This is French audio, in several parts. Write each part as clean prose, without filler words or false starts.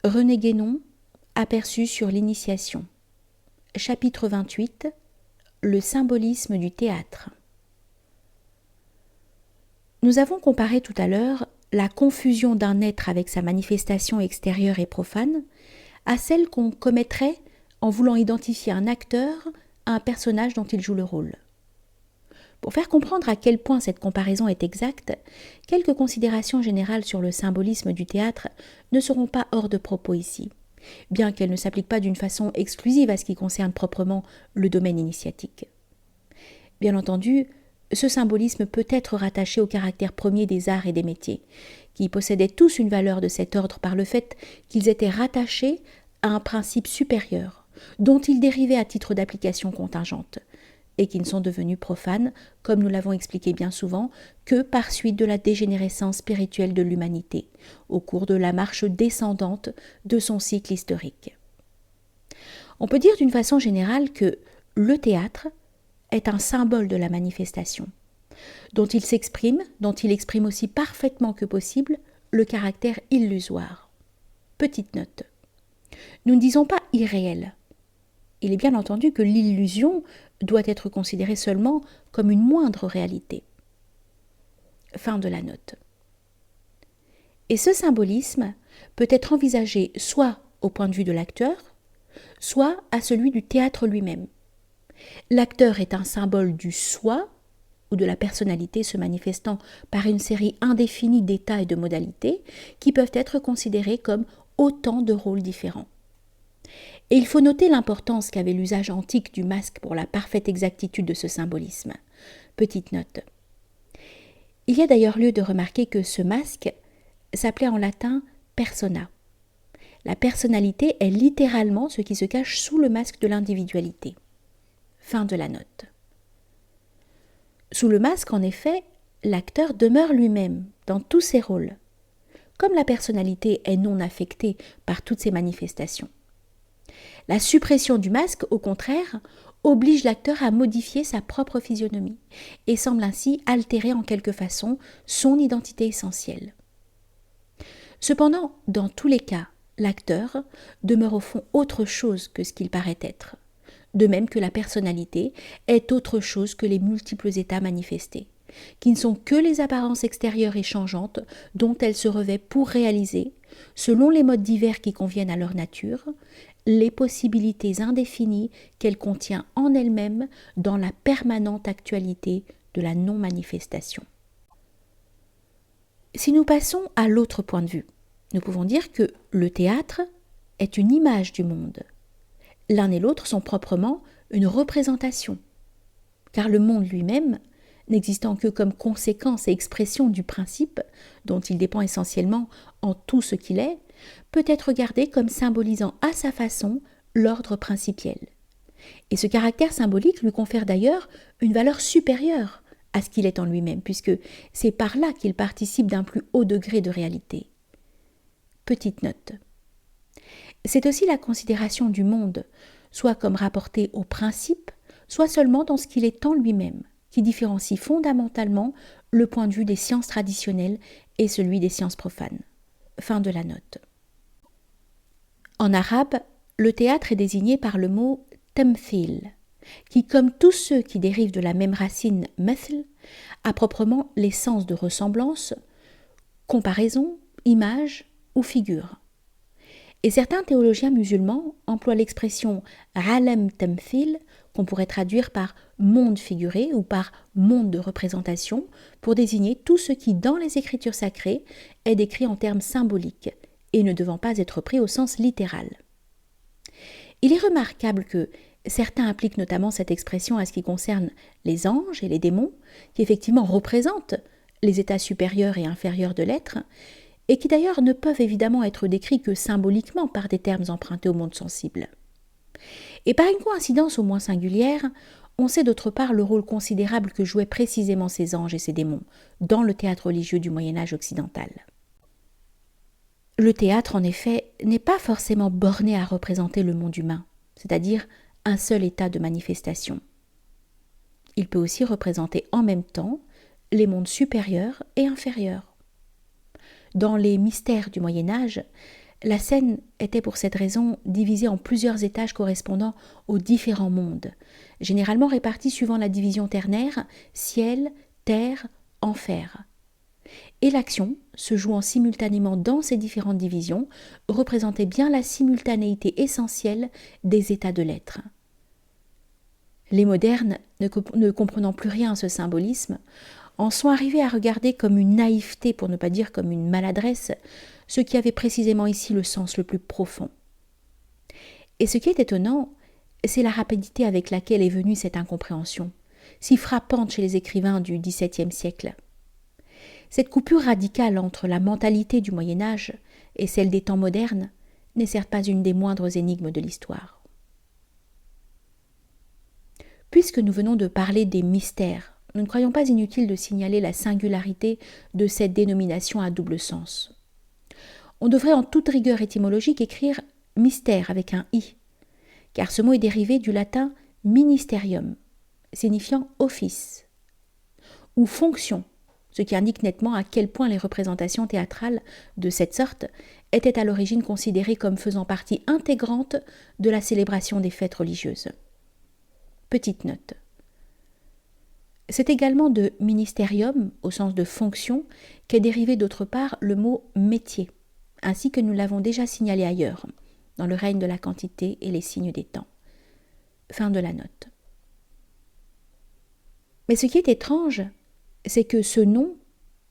René Guénon, aperçu sur l'initiation. Chapitre 28. Le symbolisme du théâtre. Nous avons comparé tout à l'heure la confusion d'un être avec sa manifestation extérieure et profane à celle qu'on commettrait en voulant identifier un acteur à un personnage dont il joue le rôle. Pour faire comprendre à quel point cette comparaison est exacte, quelques considérations générales sur le symbolisme du théâtre ne seront pas hors de propos ici, bien qu'elles ne s'appliquent pas d'une façon exclusive à ce qui concerne proprement le domaine initiatique. Bien entendu, ce symbolisme peut être rattaché au caractère premier des arts et des métiers, qui possédaient tous une valeur de cet ordre par le fait qu'ils étaient rattachés à un principe supérieur, dont ils dérivaient à titre d'application contingente, et qui ne sont devenus profanes, comme nous l'avons expliqué bien souvent, que par suite de la dégénérescence spirituelle de l'humanité, au cours de la marche descendante de son cycle historique. On peut dire d'une façon générale que le théâtre est un symbole de la manifestation, dont il s'exprime, dont il exprime aussi parfaitement que possible le caractère illusoire. Petite note. Nous ne disons pas irréel. Il est bien entendu que l'illusion doit être considérée seulement comme une moindre réalité. Fin de la note. Et ce symbolisme peut être envisagé soit au point de vue de l'acteur, soit à celui du théâtre lui-même. L'acteur est un symbole du soi, ou de la personnalité se manifestant par une série indéfinie d'états et de modalités qui peuvent être considérés comme autant de rôles différents. Et il faut noter l'importance qu'avait l'usage antique du masque pour la parfaite exactitude de ce symbolisme. Petite note. Il y a d'ailleurs lieu de remarquer que ce masque s'appelait en latin persona. La personnalité est littéralement ce qui se cache sous le masque de l'individualité. Fin de la note. Sous le masque, en effet, l'acteur demeure lui-même dans tous ses rôles, comme la personnalité est non affectée par toutes ses manifestations. La suppression du masque, au contraire, oblige l'acteur à modifier sa propre physionomie et semble ainsi altérer en quelque façon son identité essentielle. Cependant, dans tous les cas, l'acteur demeure au fond autre chose que ce qu'il paraît être, de même que la personnalité est autre chose que les multiples états manifestés, qui ne sont que les apparences extérieures et changeantes dont elle se revêt pour réaliser, selon les modes divers qui conviennent à leur nature, les possibilités indéfinies qu'elle contient en elle-même dans la permanente actualité de la non-manifestation. Si nous passons à l'autre point de vue, nous pouvons dire que le théâtre est une image du monde. L'un et l'autre sont proprement une représentation, car le monde lui-même, n'existant que comme conséquence et expression du principe, dont il dépend essentiellement en tout ce qu'il est, peut être regardé comme symbolisant à sa façon l'ordre principiel. Et ce caractère symbolique lui confère d'ailleurs une valeur supérieure à ce qu'il est en lui-même, puisque c'est par là qu'il participe d'un plus haut degré de réalité. Petite note. C'est aussi la considération du monde, soit comme rapporté au principe, soit seulement dans ce qu'il est en lui-même, qui différencie fondamentalement le point de vue des sciences traditionnelles et celui des sciences profanes. Fin de la note. En arabe, le théâtre est désigné par le mot tamthil, qui, comme tous ceux qui dérivent de la même racine mathl, a proprement les sens de ressemblance, comparaison, image ou figure. Et certains théologiens musulmans emploient l'expression alam tamthil, qu'on pourrait traduire par monde figuré ou par monde de représentation, pour désigner tout ce qui, dans les écritures sacrées, est décrit en termes symboliques et ne devant pas être pris au sens littéral. Il est remarquable que certains appliquent notamment cette expression à ce qui concerne les anges et les démons, qui effectivement représentent les états supérieurs et inférieurs de l'être, et qui d'ailleurs ne peuvent évidemment être décrits que symboliquement par des termes empruntés au monde sensible. Et par une coïncidence au moins singulière, on sait d'autre part le rôle considérable que jouaient précisément ces anges et ces démons dans le théâtre religieux du Moyen-Âge occidental. Le théâtre, en effet, n'est pas forcément borné à représenter le monde humain, c'est-à-dire un seul état de manifestation. Il peut aussi représenter en même temps les mondes supérieurs et inférieurs. Dans les mystères du Moyen-Âge, La scène était pour cette raison divisée en plusieurs étages correspondant aux différents mondes, généralement répartis suivant la division ternaire, ciel, terre, enfer. Et l'action, se jouant simultanément dans ces différentes divisions, représentait bien la simultanéité essentielle des états de l'être. Les modernes, ne comprenant plus rien à ce symbolisme, en sont arrivés à regarder comme une naïveté, pour ne pas dire comme une maladresse, ce qui avait précisément ici le sens le plus profond. Et ce qui est étonnant, c'est la rapidité avec laquelle est venue cette incompréhension, si frappante chez les écrivains du XVIIe siècle. Cette coupure radicale entre la mentalité du Moyen-Âge et celle des temps modernes n'est certes pas une des moindres énigmes de l'histoire. Puisque nous venons de parler des mystères, nous ne croyons pas inutile de signaler la singularité de cette dénomination à double sens. On devrait en toute rigueur étymologique écrire « mystère » avec un « i », car ce mot est dérivé du latin « ministerium », signifiant « office », ou « fonction », ce qui indique nettement à quel point les représentations théâtrales de cette sorte étaient à l'origine considérées comme faisant partie intégrante de la célébration des fêtes religieuses. Petite note. C'est également de ministerium, au sens de fonction, qu'est dérivé d'autre part le mot métier, ainsi que nous l'avons déjà signalé ailleurs, dans le règne de la quantité et les signes des temps. Fin de la note. Mais ce qui est étrange, c'est que ce nom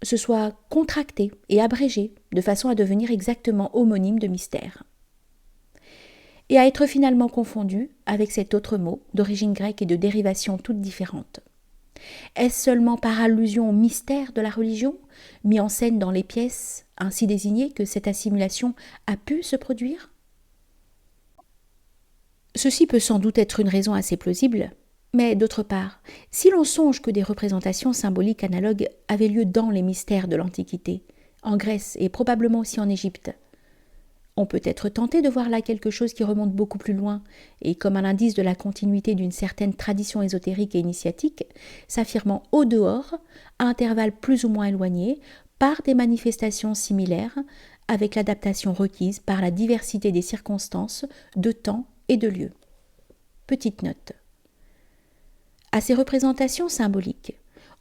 se soit contracté et abrégé de façon à devenir exactement homonyme de mystère, et à être finalement confondu avec cet autre mot d'origine grecque et de dérivation toutes différentes. Est-ce seulement par allusion au mystère de la religion, mis en scène dans les pièces ainsi désignées, que cette assimilation a pu se produire ? Ceci peut sans doute être une raison assez plausible, mais d'autre part, si l'on songe que des représentations symboliques analogues avaient lieu dans les mystères de l'Antiquité, en Grèce et probablement aussi en Égypte, on peut être tenté de voir là quelque chose qui remonte beaucoup plus loin et comme un indice de la continuité d'une certaine tradition ésotérique et initiatique, s'affirmant au dehors, à intervalles plus ou moins éloignés, par des manifestations similaires, avec l'adaptation requise par la diversité des circonstances, de temps et de lieu. Petite note. À ces représentations symboliques,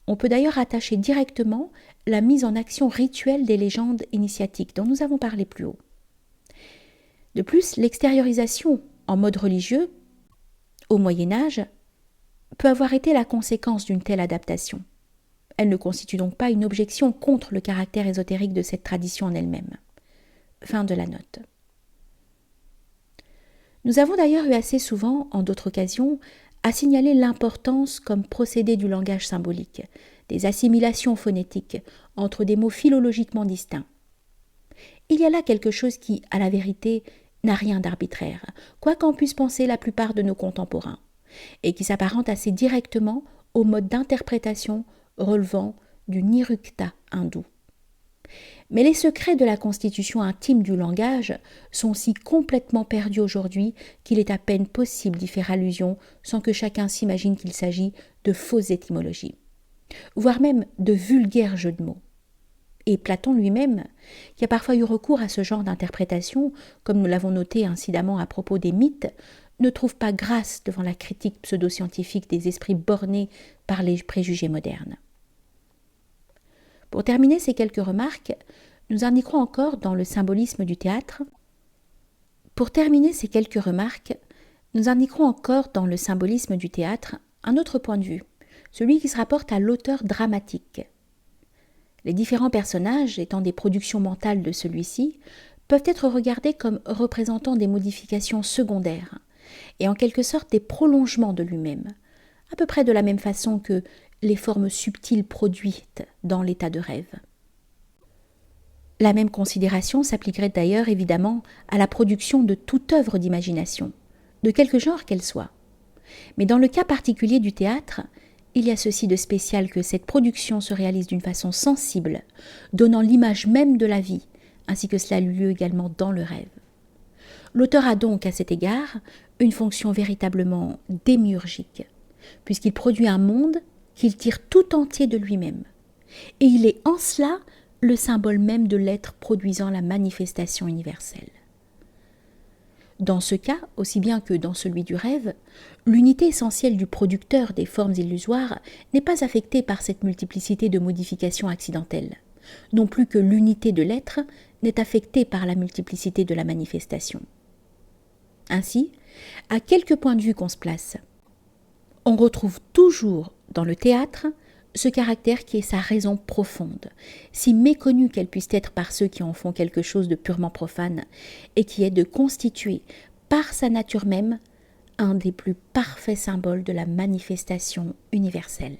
on peut d'ailleurs attacher directement la mise en action rituelle des légendes initiatiques dont nous avons parlé plus haut. De plus, l'extériorisation en mode religieux, au Moyen-Âge, peut avoir été la conséquence d'une telle adaptation. Elle ne constitue donc pas une objection contre le caractère ésotérique de cette tradition en elle-même. Fin de la note. Nous avons d'ailleurs eu assez souvent, en d'autres occasions, à signaler l'importance comme procédé du langage symbolique, des assimilations phonétiques entre des mots philologiquement distincts. Il y a là quelque chose qui, à la vérité, n'a rien d'arbitraire, quoi qu'en puissent penser la plupart de nos contemporains, et qui s'apparente assez directement au mode d'interprétation relevant du nirukta hindou. Mais les secrets de la constitution intime du langage sont si complètement perdus aujourd'hui qu'il est à peine possible d'y faire allusion sans que chacun s'imagine qu'il s'agit de fausses étymologies, voire même de vulgaires jeux de mots. Et Platon lui-même, qui a parfois eu recours à ce genre d'interprétation, comme nous l'avons noté incidemment à propos des mythes, ne trouve pas grâce devant la critique pseudo-scientifique des esprits bornés par les préjugés modernes. Pour terminer ces quelques remarques, nous indiquerons encore dans le symbolisme du théâtre un autre point de vue, celui qui se rapporte à l'auteur dramatique. Les différents personnages, étant des productions mentales de celui-ci, peuvent être regardés comme représentant des modifications secondaires, et en quelque sorte des prolongements de lui-même, à peu près de la même façon que les formes subtiles produites dans l'état de rêve. La même considération s'appliquerait d'ailleurs évidemment à la production de toute œuvre d'imagination, de quelque genre qu'elle soit. Mais dans le cas particulier du théâtre, il y a ceci de spécial que cette production se réalise d'une façon sensible, donnant l'image même de la vie, ainsi que cela a eu lieu également dans le rêve. L'auteur a donc à cet égard une fonction véritablement démiurgique, puisqu'il produit un monde qu'il tire tout entier de lui-même. Et il est en cela le symbole même de l'être produisant la manifestation universelle. Dans ce cas, aussi bien que dans celui du rêve, l'unité essentielle du producteur des formes illusoires n'est pas affectée par cette multiplicité de modifications accidentelles, non plus que l'unité de l'être n'est affectée par la multiplicité de la manifestation. Ainsi, à quelque point de vue qu'on se place, on retrouve toujours dans le théâtre ce caractère qui est sa raison profonde, si méconnue qu'elle puisse être par ceux qui en font quelque chose de purement profane, et qui est de constituer, par sa nature même, un des plus parfaits symboles de la manifestation universelle.